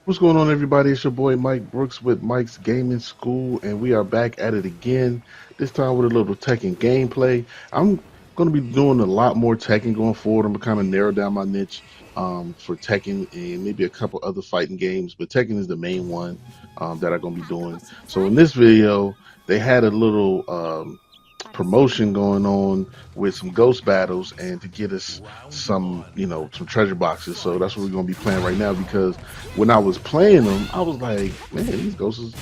What's going on, everybody? It's your boy Mike Brooks with Mike's Gaming School, and we are back at it again. This time with a little Tekken gameplay. I'm going to be doing a lot more Tekken going forward. I'm going to kind of narrow down my niche for Tekken and maybe a couple other fighting games, but Tekken is the main one that I'm going to be doing. So in this video, they had a little promotion going on with some ghost battles and to get us some, some treasure boxes. So that's what we're gonna be playing right now because when I was playing them, I was like, man, these ghosts,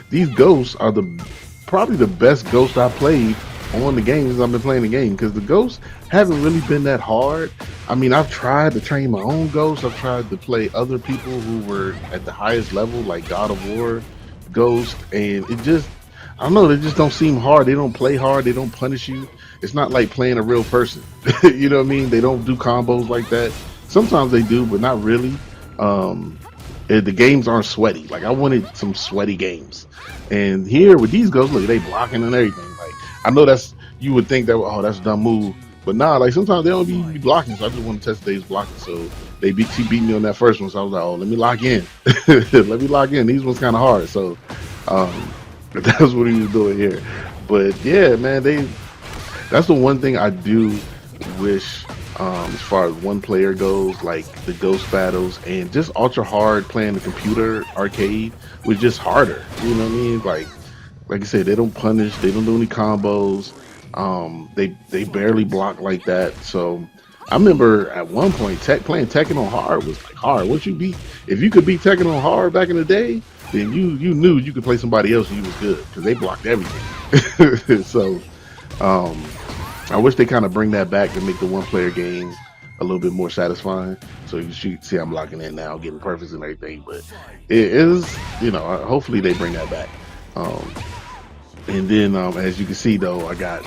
these ghosts are the probably the best ghost I played on the games I've been playing the game because the ghosts haven't really been that hard. I mean, I've tried to train my own ghosts. I've tried to play other people who were at the highest level, like God of War Ghost, and it just I don't know. They just don't seem hard. They don't play hard. They don't punish you. It's not like playing a real person. You know what I mean? They don't do combos like that. Sometimes they do, but not really. The games aren't sweaty. Like I wanted some sweaty games, and here with these ghosts, look, they blocking and everything. Like I know that's you would think that that's a dumb move, but nah. Like sometimes they don't be blocking. So I just want to test these blocking. So she beat me on that first one. So I was like, oh, let me lock in. Let me lock in. These ones kind of hard. So. That's what he was doing here. But yeah, man, that's the one thing I do wish as far as one player goes, like the ghost battles and just ultra hard playing the computer arcade was just harder. You know what I mean? Like I said, they don't punish, they don't do any combos. They barely block like that. So I remember at one point playing Tekken on hard was like hard. Once you beat if you could beat Tekken on hard back in the day, then you knew you could play somebody else and you was good because they blocked everything. So I wish they kind of bring that back to make the one player game a little bit more satisfying. So you see I'm locking in now, getting perfects and everything. But it is, hopefully they bring that back. And then as you can see though, I got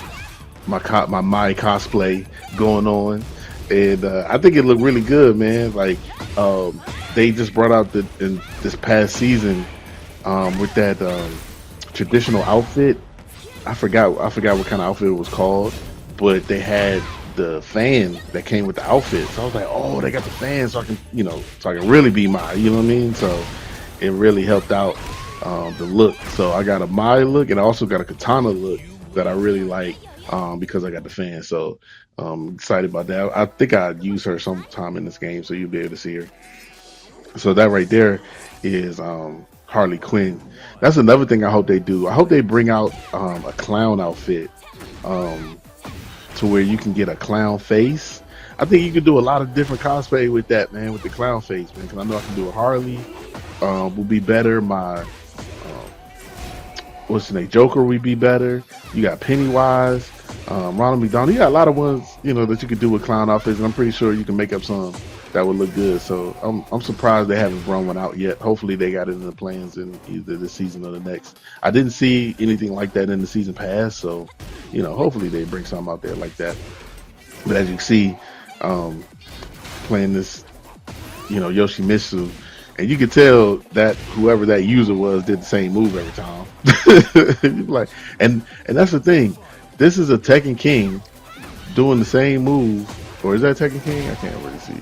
my cosplay going on. And I think it looked really good, man. Like they just brought out in this past season with that traditional outfit. I forgot what kind of outfit it was called, but they had the fan that came with the outfit. So I was like, oh, they got the fan, so I can so I can really be Mai. You know what I mean? So it really helped out the look. So I got a Mai look, and I also got a katana look that I really like because I got the fan. So excited about that. I think I'd use her sometime in this game, so you'll be able to see her. So that right there is Harley Quinn. That's another thing I hope they do. I hope they bring out a clown outfit to where you can get a clown face. I think you can do a lot of different cosplay with that, man, with the clown face, man. Because I know I can do a Harley. Will be better. My what's the name? Joker would be better. You got Pennywise, Ronald McDonald. You got a lot of ones, that you could do with clown outfits, and I'm pretty sure you can make up some that would look good. So I'm surprised they haven't brought one out yet. Hopefully they got it in the plans in either this season or the next. I didn't see anything like that in the season pass, so hopefully they bring something out there like that. But as you can see, playing this, Yoshimitsu, and you could tell that whoever that user was did the same move every time. Like, and that's the thing. This is a Tekken King doing the same move, or is that Tekken King? I can't really see.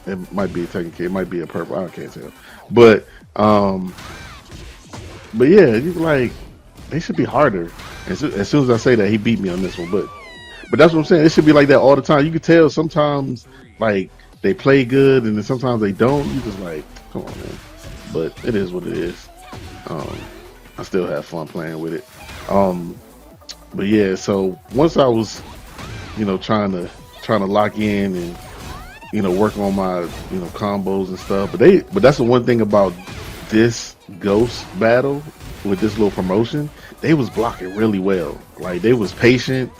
It might be a Tekken King. It might be a purple. I can't tell. But yeah, you like they should be harder. As soon as I say that, he beat me on this one. But that's what I'm saying. It should be like that all the time. You can tell sometimes like they play good, and then sometimes they don't. You just like, come on, man. But it is what it is. I still have fun playing with it. But yeah, so once I was, trying to lock in and work on my combos and stuff. But that's the one thing about this ghost battle with this little promotion. They was blocking really well. Like they was patient.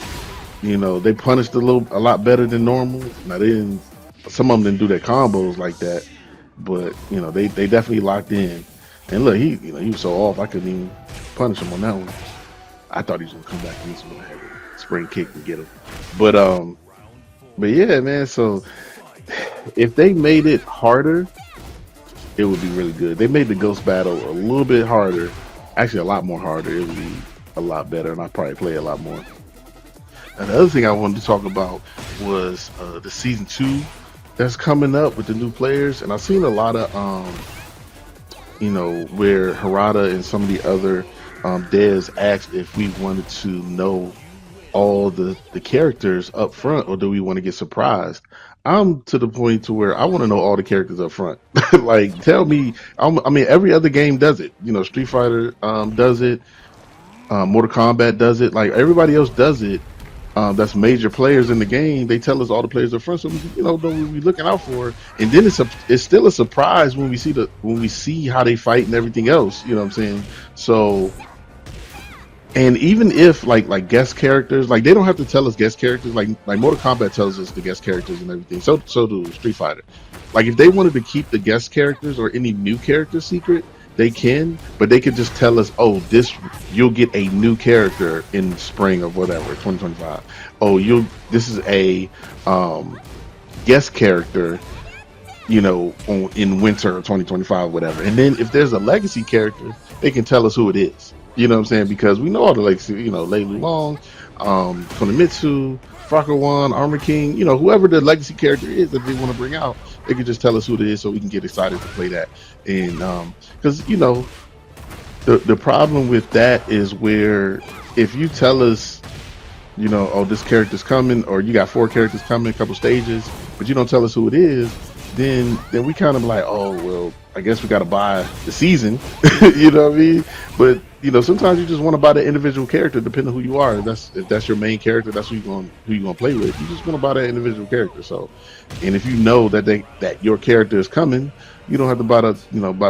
They punished a lot better than normal. Now some of them didn't do their combos like that, but they definitely locked in. And look, he was so off I couldn't even punish him on that one. I thought he was gonna come back and have a spring kick and get him. But yeah, man. So if they made it harder, it would be really good. They made the ghost battle a little bit harder, actually a lot more harder. It would be a lot better, and I'd probably play a lot more. And the other thing I wanted to talk about was the season 2 that's coming up with the new players, and I've seen a lot of where Harada and some of the other devs asked if we wanted to know all the characters up front, or do we want to get surprised. I'm to the point to where I want to know all the characters up front. Like, tell me. I mean, every other game does it. Street Fighter does it. Mortal Kombat does it. Like, everybody else does it. That's major players in the game. They tell us all the players up front, so we know what we're looking out for. And then it's still a surprise when we see how they fight and everything else. You know what I'm saying? So, and even if like guest characters, like, they don't have to tell us guest characters. Like Mortal Kombat tells us the guest characters and everything. So do Street Fighter. Like, if they wanted to keep the guest characters or any new character secret, they can, but they could just tell us, oh, this you'll get a new character in spring of whatever 2025. Oh, this is a guest character, in winter of 2025, whatever. And then if there's a legacy character, they can tell us who it is. You know what I'm saying? Because we know all the legacy, Lei Long, Konomitsu, Frakawan, Armor King, whoever the legacy character is that they want to bring out, they can just tell us who it is so we can get excited to play that. And because the problem with that is where if you tell us, oh, this character's coming, or you got 4 characters coming, a couple stages, but you don't tell us who it is, then we kind of like, oh, well, I guess we got to buy the season. You know what I mean? But sometimes you just want to buy the individual character, depending on who you are. If that's your main character, that's who you gonna play with. You just want to buy that individual character. So, and if you know that your character is coming, you don't have to buy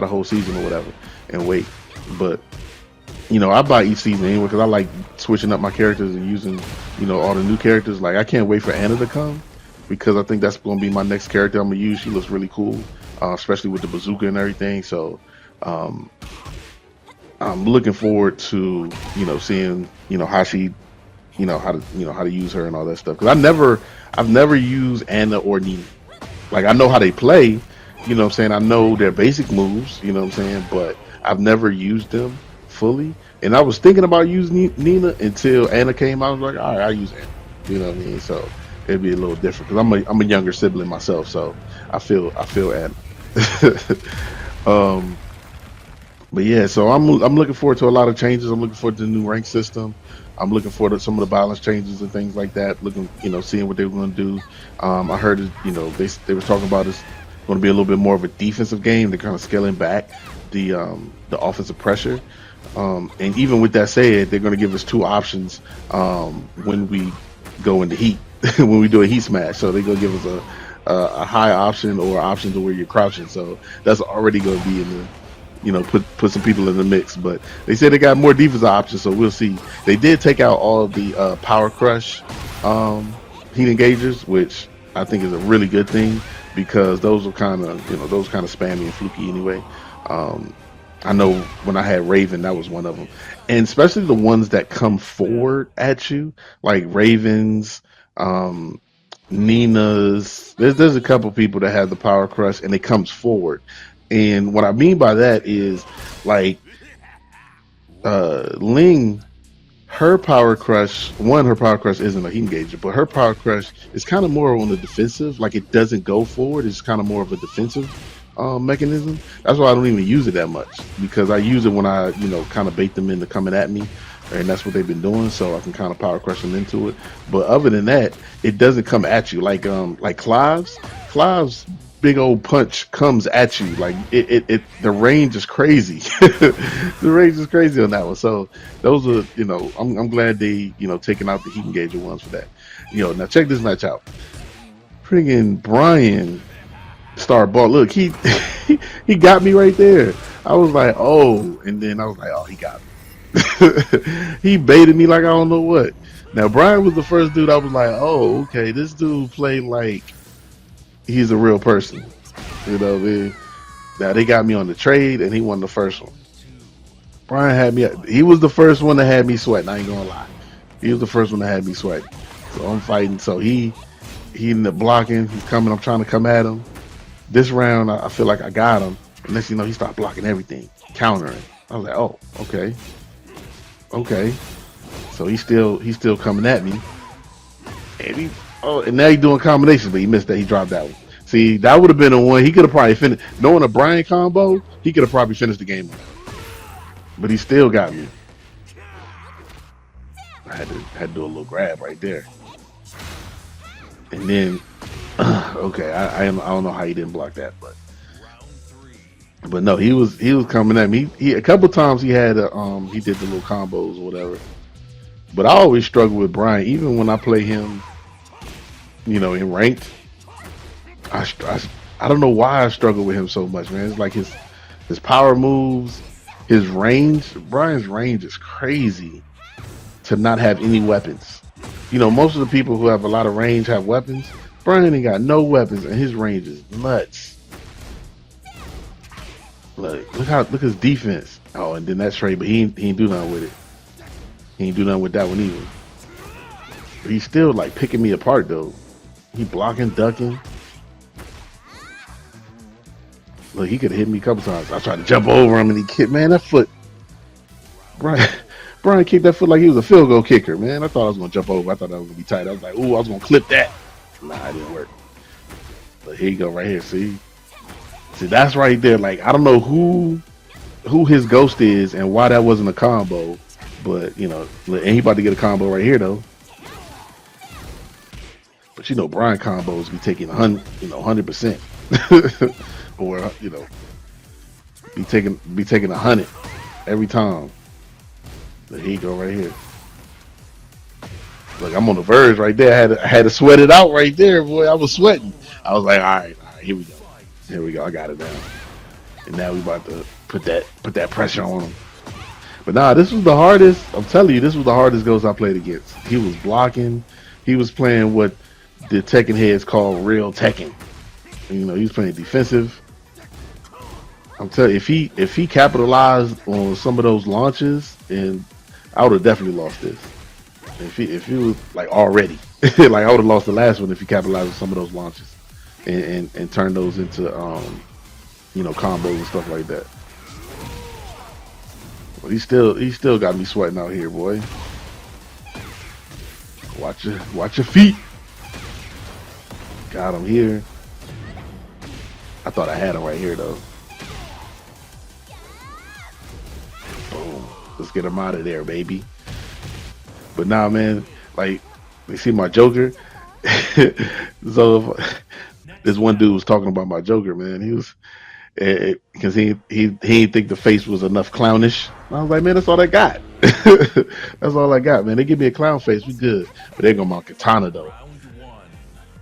the whole season or whatever and wait. But I buy each season anyway because I like switching up my characters and using all the new characters. Like, I can't wait for Anna to come because I think that's going to be my next character I'm gonna use. She looks really cool, especially with the bazooka and everything. So. I'm looking forward to seeing how she how to use her and all that stuff, because I've never used Anna or Nina. Like, I know how they play, what I'm saying, I know their basic moves, what I'm saying, but I've never used them fully. And I was thinking about using Nina until Anna came out. I was like, all right, I'll use Anna, what I mean. So it'd be a little different because I'm a younger sibling myself, so I feel Anna. But yeah, so I'm looking forward to a lot of changes. I'm looking forward to the new rank system. I'm looking forward to some of the balance changes and things like that. Looking, seeing what they were going to do. I heard, they were talking about it's going to be a little bit more of a defensive game. They're kind of scaling back the offensive pressure. And even with that said, they're going to give us 2 options when we go into heat, when we do a heat smash. So they're going to give us a high option or option to where you're crouching. So that's already going to be in the put some people in the mix. But they said they got more defensive options, so we'll see. They did take out all of the power crush heat engagers, which I think is a really good thing, because those are kind of spammy and fluky anyway. I know when I had Raven, that was one of them, and especially the ones that come forward at you, like Ravens, Nina's. There's a couple people that have the power crush and it comes forward. And what I mean by that is, like, Ling, her power crush isn't a heat engager, but her power crush is kind of more on the defensive. Like, it doesn't go forward. It's kind of more of a defensive mechanism. That's why I don't even use it that much, because I use it when I, kind of bait them into coming at me. And that's what they've been doing, so I can kind of power crush them into it. But other than that, it doesn't come at you like Clive's big old punch comes at you. Like, the range is crazy. The range is crazy on that one. So those are, I'm glad they, taking out the heat engager ones for that. Now check this match out. Friggin' Brian Starball. Look, he he got me right there. I was like, oh, and then I was like, oh, he got me. He baited me like I don't know what. Now, Brian was the first dude I was like, oh, okay, this dude played like he's a real person. What I mean? Now, they got me on the trade, and he won the first one. Brian had me. He was the first one that had me sweating. I ain't gonna lie. He was the first one that had me sweating. So I'm fighting. So he ended up blocking. He's coming. I'm trying to come at him. This round, I feel like I got him. And next thing you know, he started blocking everything, countering. I was like, oh, okay. So he's still coming at me. And and now he's doing combinations, but he missed that. He dropped that one. See, that would have been a one. He could have probably finished. Knowing a Brian combo, he could have probably finished the game on that. But he still got me. I had to do a little grab right there, and then okay, I don't know how he didn't block that, but no, he was coming at me. He a couple times he did the little combos or whatever. But I always struggle with Brian, even when I play him, in ranked. I don't know why I struggle with him so much, man. It's like his power moves, his range. Brian's range is crazy to not have any weapons. Most of the people who have a lot of range have weapons. Brian ain't got no weapons, and his range is nuts. Look his defense. Oh, and then that trade, but he ain't do nothing with it. He ain't do nothing with that one either. But he's still like picking me apart though. He blocking, ducking. Look, he could have hit me a couple times. I tried to jump over him and he kicked. Man, that foot. Brian kicked that foot like he was a field goal kicker, man. I thought I was gonna jump over. I thought that was gonna be tight. I was like, ooh, I was gonna clip that. Nah, it didn't work. But here you go, right here. See, that's right there. Like I don't know who his ghost is and why that wasn't a combo, but and he about to get a combo right here though. But Brian combos be taking 100%, or be taking 100 every time. But here you go, right here. Look, I'm on the verge right there. I had to sweat it out right there, boy. I was sweating. I was like, all right, here we go. Here we go. I got it now. And now we about to put that pressure on him. But nah, this was the hardest. I'm telling you, this was the hardest ghost I played against. He was blocking. He was playing what the Tekken heads call real Tekken. He was playing defensive. I'm telling you, if he capitalized on some of those launches, and I would have definitely lost this. If he was like already, like I would have lost the last one if he capitalized on some of those launches, and turned those into combos and stuff like that. But he still got me sweating out here, boy. Watch your feet. Got him here. I thought I had him right here though. Boom. Let's get him out of there, baby. But nah, man, like, you see my Joker? So this one dude was talking about my Joker, man. He was, because he didn't think the face was enough clownish. I was like, man, that's all I got. That's all I got, man. They give me a clown face, we good. But they go my katana though.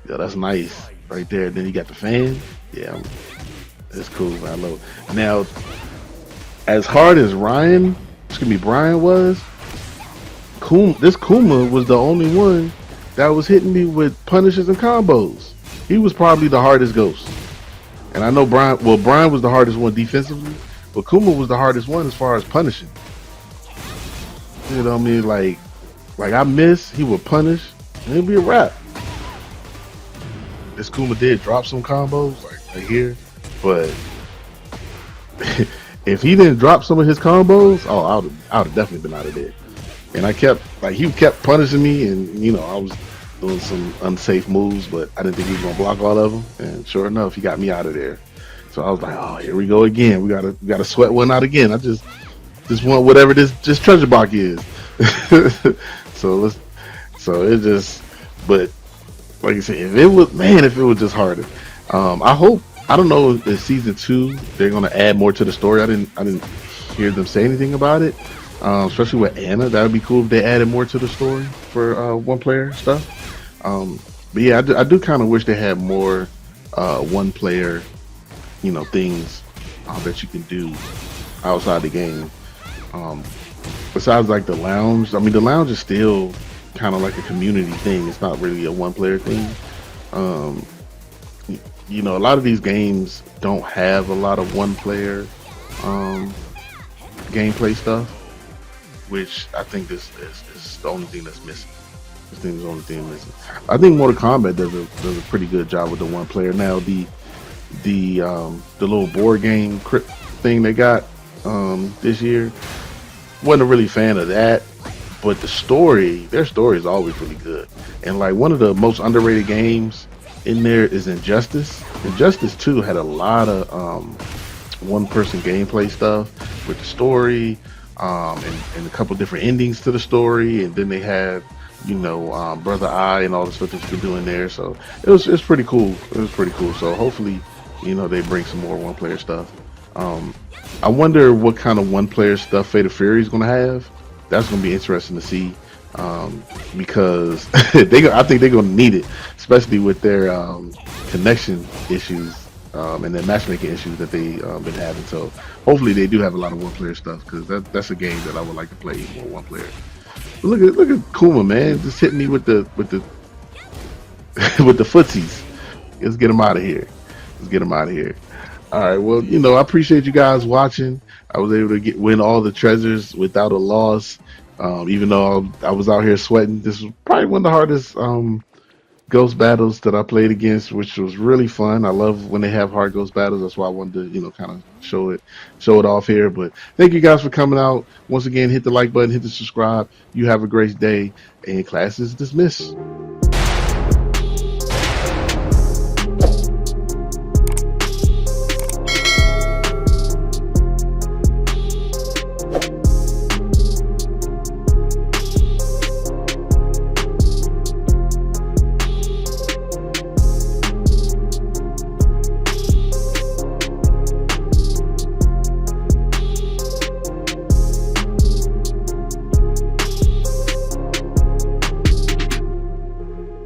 Yeah, that's nice right there. Then you got the fan. Yeah, it's cool, man. I love it. Now, as hard as Brian was, this Kuma was the only one that was hitting me with punishes and combos. He was probably the hardest ghost. And I know Brian was the hardest one defensively, but Kuma was the hardest one as far as punishing. You know what I mean? Like I miss, he would punish, and it'd be a wrap. This Kuma did drop some combos, like right here, but if he didn't drop some of his combos, I would have definitely been out of there. And he kept punishing me, and I was doing some unsafe moves, but I didn't think he was gonna block all of them. And sure enough, he got me out of there. So I was like, oh, here we go again. We gotta sweat one out again. I just want whatever this treasure box is. But like I said, if it was just harder. I don't know if season 2 they're gonna add more to the story. I didn't hear them say anything about it. Especially with Anna, that would be cool if they added more to the story for one player stuff. But yeah, I do kind of wish they had more one player, things that you can do outside the game. Besides like the lounge, I mean the lounge is still kind of like a community thing. It's not really a one player thing. A lot of these games don't have a lot of one player gameplay stuff, which I think is the only thing that's missing. This thing is the only thing missing. I think Mortal Kombat does a pretty good job with the one player. Now the little board game thing they got this year, wasn't a really fan of that, but their story is always really good. And like one of the most underrated games in there is Injustice. Injustice 2 had a lot of one person gameplay stuff with the story, and a couple different endings to the story, and then they had Brother Eye and all the stuff that you could do in there. So it's pretty cool. It was pretty cool. So hopefully, they bring some more one player stuff. Um, I wonder what kind of one player stuff Fate of Fury is gonna have. That's gonna be interesting to see. Because I think they're gonna need it, especially with their connection issues and their matchmaking issues that they been having. So hopefully they do have a lot of one player stuff because that's a game that I would like to play more one player. But look at Kuma, man, just hitting me with the with the footsies. Let's get him out of here. Let's get him out of here. All right. Well, I appreciate you guys watching. I was able to win all the treasures without a loss. Even though I was out here sweating, this was probably one of the hardest ghost battles that I played against, which was really fun. I love when they have hard ghost battles. That's why I wanted to, kind of show it off here. But thank you guys for coming out. Once again, hit the like button, hit the subscribe. You have a great day, and class is dismissed.